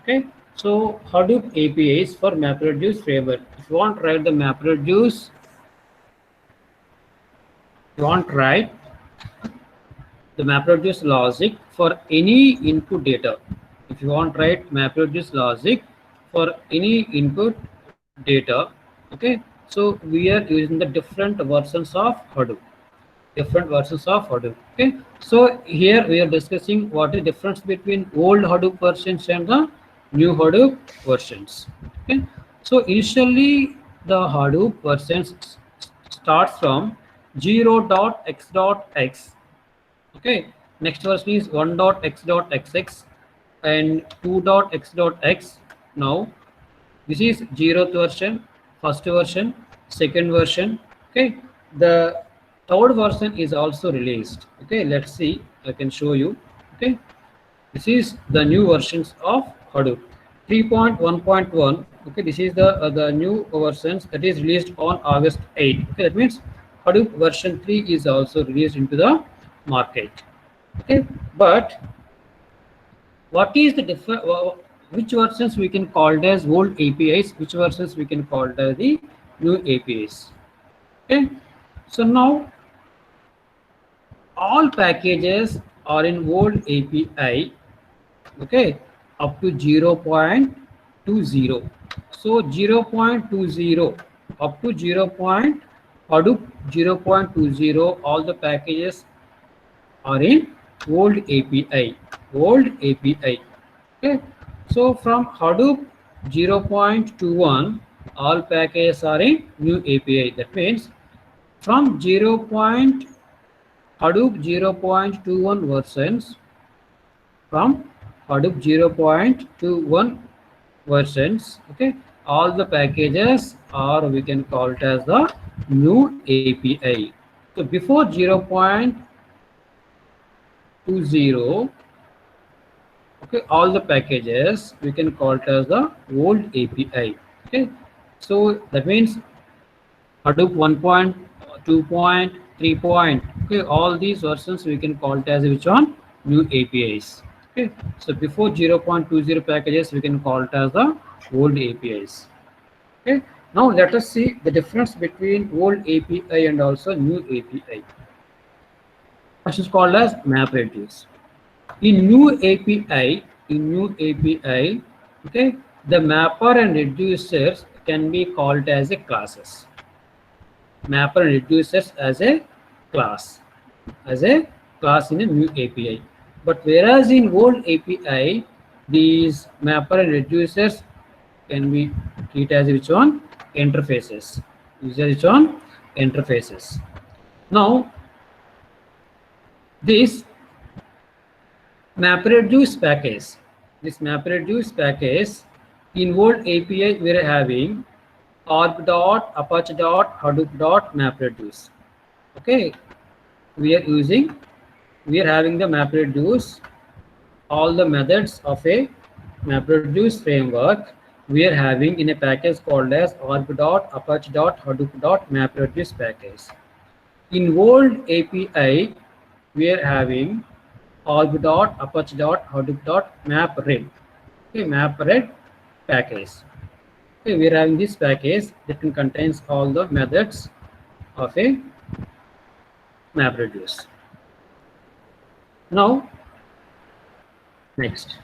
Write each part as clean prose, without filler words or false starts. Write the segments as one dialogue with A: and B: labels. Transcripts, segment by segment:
A: Okay, so Hadoop APIs for MapReduce framework. If you want to write the MapReduce, you want to write the MapReduce logic for any input data. If you want to write MapReduce logic for any input data, okay, so we are using the different versions of Hadoop. Different versions of Hadoop. Okay, so here we are discussing what is difference between old Hadoop versions and the new Hadoop versions. Okay, so initially the Hadoop versions starts from 0.x.x. Okay, next version is 1.x.xx and 2.x.x. Now this is 0th version, first version, second version. Okay, the third version is also released. Okay, let's see, I can show you. Okay, this is the new versions of Hadoop 3.1.1. Okay, this is the new versions that is released on August 8. Okay, that means Hadoop version 3 is also released into the market. Okay, but what is the different, which versions we can call it as old APIs, which versions we can call it as the new APIs. Okay, so now all packages are in old API, okay, up to 0.20. So 0.20 up to 0. Hadoop 0.20, all the packages are in old API. Old API. Okay, so from Hadoop 0.21, all packages are in new API. That means from Hadoop 0.21 versions, from Hadoop 0.21 versions, okay, all the packages are, we can call it as the new API. So before 0.20, okay, all the packages we can call it as the old API. Okay, so that means Hadoop 1.2.3. Okay, all these versions we can call it as which one? New APIs. Okay, so before 0.20 packages we can call it as the old APIs. Okay, now let us see the difference between old API and also new API. This is called as MapReduce. In new API, okay, the mapper and reducers can be called as a classes. Mapper and reducers as a class in a new API. But whereas in old API, these mapper and reducers can be treated as which one? Interfaces. These are which one? Interfaces. Now this MapReduce package. This MapReduce package in old API we are having arg.apache.hadoop.mapreduce. Okay, we are having the MapReduce, all the methods of a MapReduce framework we are having in a package called as arg.apache.hadoop.mapreduce package. In old API we are having arg.apache.hadoop.mapred. Okay, mapred package. Okay, we are having this package that contains all the methods of a MapReduce. Now, next,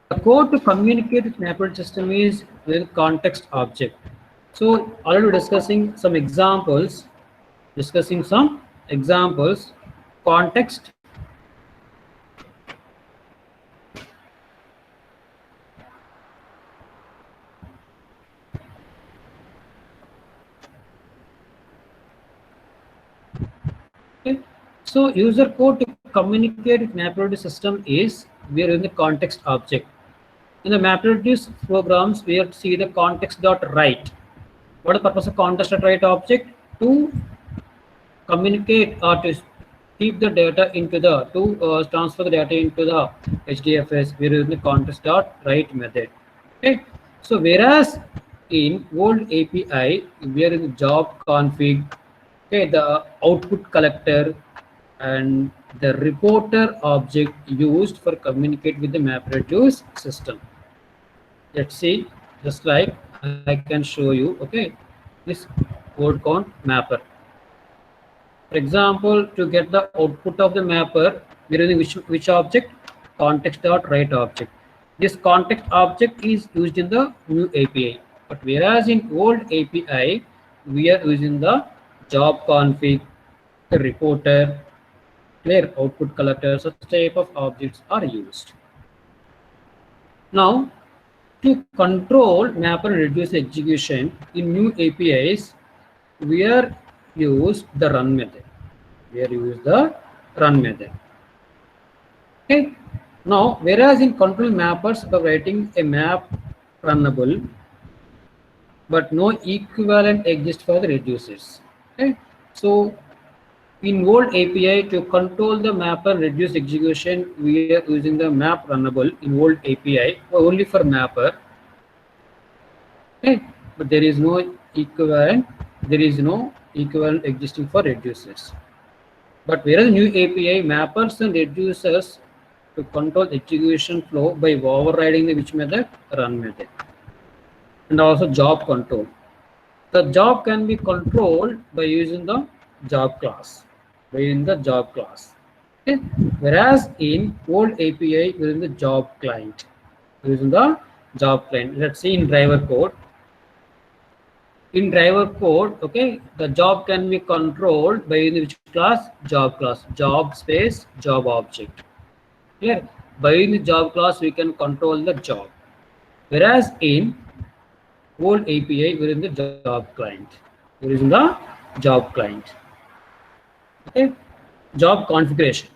A: the code to communicate with MapReduce system is with context object. So, already discussing some examples. Context. Okay. So user code to communicate with MapReduce system is we are in the context object. In the MapReduce programs, we have to see the context.write. What is the purpose of context.write object? To communicate or to keep the data into the transfer the data into the HDFS. We are using the context.write method. Okay. So whereas in old API, we are in the job config. Okay, the output collector and the reporter object used for communicate with the MapReduce system. Let's see, just like I can show you. Okay, this word count mapper. For example, to get the output of the mapper, we're using which object? Context dot write object. This context object is used in the new API. But whereas in old API, we are using the job config, the reporter, clear output collector, such type of objects are used. Now, to control mapper and reduce execution in new APIs, we are use the run method. We are use the run method. Okay. Now, whereas in control mappers, by writing a map runnable, but no equivalent exists for the reducers. Okay. So, in old API to control the mapper reduce execution, we are using the map runnable in old API only for mapper. Okay. But there is no equivalent. There is no equivalent existing for reducers. But whereas new API mappers and reducers to control execution flow by overriding the which method? Run method. And also job control. The job can be controlled by using the job class. By using the job class. Okay. Whereas in old API using the job client. Using the job client. Let's see in driver code. In driver code, okay, the job can be controlled by using which class? Job class. Job space job object. Clear? By the job class, we can control the job. Whereas in old API, we're in the job client. We're in the job client. Okay. Job configuration.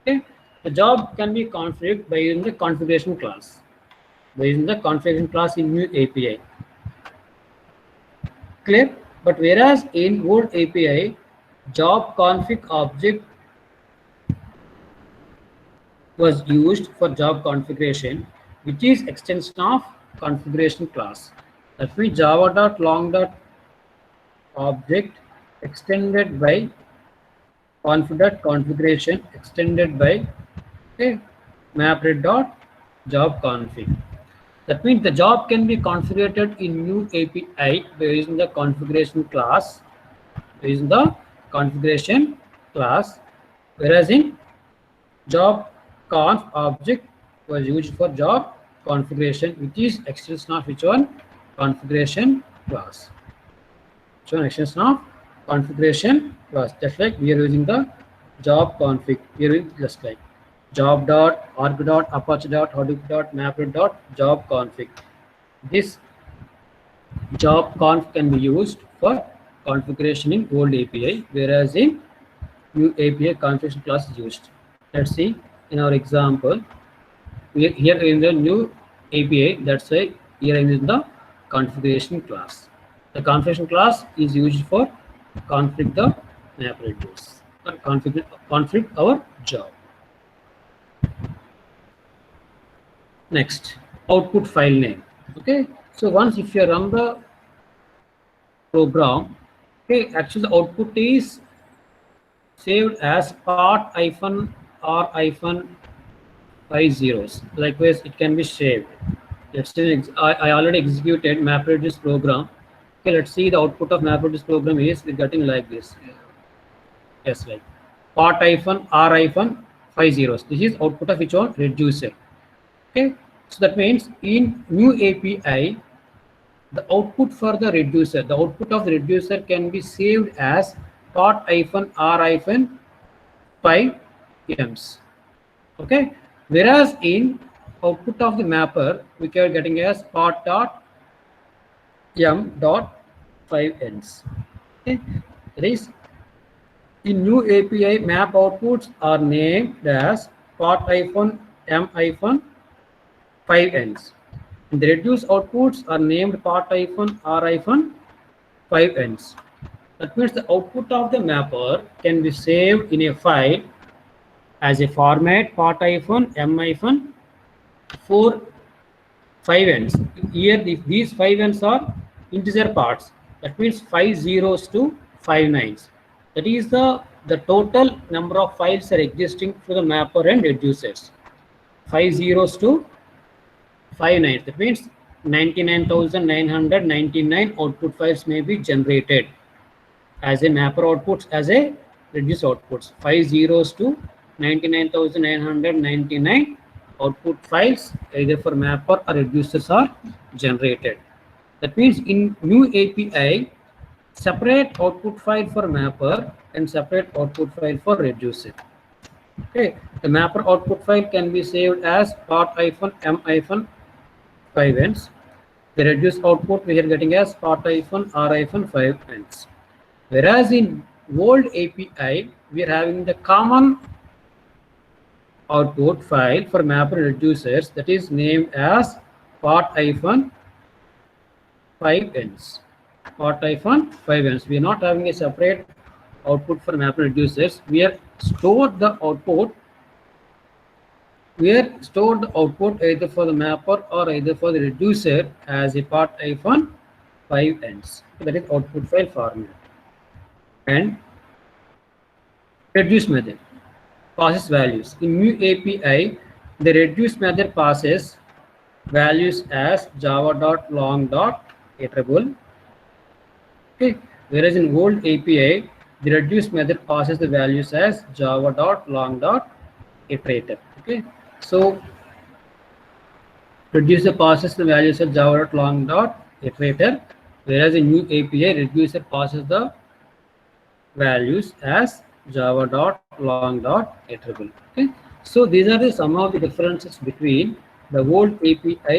A: Okay. The job can be configured by using the configuration class. By using the configuration class in new API. Clear? But whereas in old API, job config object was used for job configuration, which is extension of configuration class. That means java.long.object extended by configuration extended by okay, map.job config. That means the job can be configured in new API by using the configuration class, whereas in job conf object was used for job configuration, which is extension of which one? Configuration class. Which one? Extension of configuration class. Just like we are using the job config. We are using just like job.arg.apache.hadoop.map.job config. This job conf can be used for configuration in old API, whereas in new API configuration class is used. Let's see in our example. Here in the new API, that's why here in the configuration class. The configuration class is used for config the map reduce or config our job. Next, output file name. Okay, so once if you run the program, okay, actually the output is saved as part-r-5 likewise it can be saved. Let's say I already executed MapReduce program. Okay, let's see the output of MapReduce program is we're getting like this. Yes, like part-r-5 zeros. This is output of which one? Reducer. Okay, so that means in new API, the output for the reducer, the output of the reducer can be saved as part-r-5 okay, whereas in output of the mapper we are getting as part.m.5ends. Okay, that is in new API map outputs are named as part-m-5ends. The reduce outputs are named part-r-5ends. That means the output of the mapper can be saved in a file as a format part-m-4 5ends. Here these 5 ends are integer parts. That means 5 zeros to 5 nines. That is the total number of files are existing for the mapper and reducers. 5 zeros to 5 nines. That means 99,999 output files may be generated as a mapper outputs, as a reduce outputs. 5 zeros to 99,999 output files either for mapper or reducers are generated. That means in new API, separate output file for mapper and separate output file for reducer. Okay, the mapper output file can be saved as part-m-5ends. The reduced output we are getting as part-r-5ends. Whereas in old API, we are having the common output file for mapper reducers that is named as part-5ends. Part-5ends. We are not having a separate output for mapper reducers. We are stored the output. We are stored the output either for the mapper or either for the reducer as a part-5ends. That is output file format. And reduce method passes values. In new API, the reduce method passes values as java.long.iterable. Okay. Whereas in old API, the reduce method passes the values as java.long.iterator. Okay. So reducer passes the values as java.long.iterator, whereas in new API, reducer passes the values as java.long.iterable. Okay. So these are some of the differences between the old API